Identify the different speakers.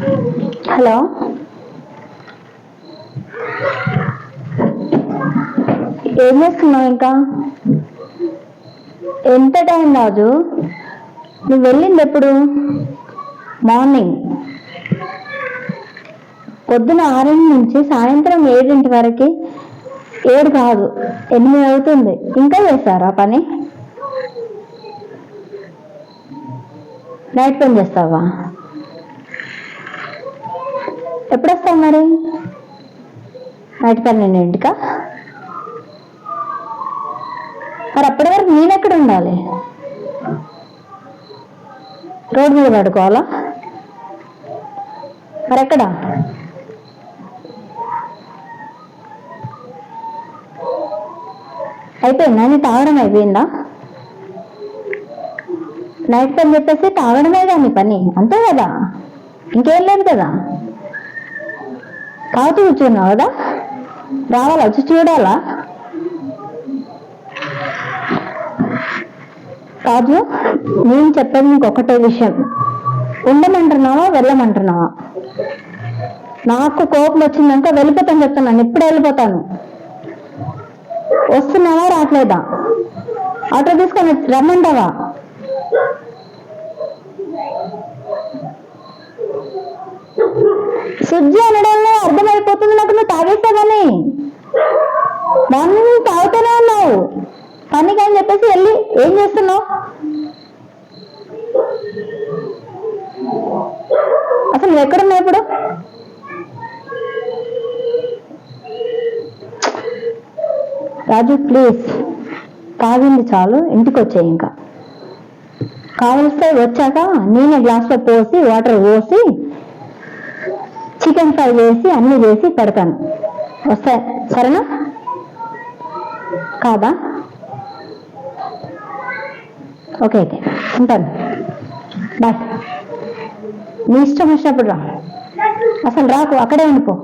Speaker 1: Hello, ఏం చేస్తున్నావు? ఇంకా ఎంత టైం రాజు? నువ్వు వెళ్ళింది ఎప్పుడు? మార్నింగ్ పొద్దున 6 నుంచి సాయంత్రం 7 వరకు. 7 కాదు 8 అవుతుంది, ఇంకా చేస్తారా పని? నైట్ పని చేస్తావా? ఎప్పుడు వస్తావు మరి? నైట్ 12కా? మరి అప్పటి వరకు నేను ఎక్కడ ఉండాలి? రోడ్డు మీద పడుకోవాలా? మరి ఎక్కడ? అయిపోయిందా? నీ తాగడం అయిపోయిందా? నైట్ పని చెప్పేసి తాగడమే కానీ పని, అంతే కదా? ఇంకేం లేదు కదా? తాగుతూ కూర్చున్నావు కదా? రావాలా? వచ్చి చూడాలా? రాజు, నేను చెప్పేది నీకు ఒకటే విషయం. ఉండమంటున్నావా వెళ్ళమంటున్నావా? నాకు కోపం వచ్చిందంటే వెళ్ళిపోతాను చెప్తున్నాను. ఇప్పుడు వెళ్ళిపోతాను. వస్తున్నావా రావట్లేదా? ఆటో తీసుకొని రమ్మంటావా? సుజ్జి అనడంలో అర్థమైపోతుంది నాకు, నువ్వు తాగేస్తావని. దాన్ని నువ్వు తాగుతూనే ఉన్నావు. పనికి అని చెప్పేసి వెళ్ళి ఏం చేస్తున్నావు? అసలు నువ్వు ఎక్కడున్నావు ఇప్పుడు? రాజు ప్లీజ్, తాగింది చాలు, ఇంటికి వచ్చాయి. ఇంకా కావలిస్తే వచ్చాక నేనే గ్లాస్లో పోసి వాటర్ పోసి చికెన్ ఫ్రై చేసి అన్ని చేసి పెడతాను. వస్తాయి, సరేనా? కాదా? ఓకే అయితే ఉంటాను, బాయ్. నీ ఇష్టం వచ్చినప్పుడు రా, అసలు రాకు, అక్కడే ఉండిపో.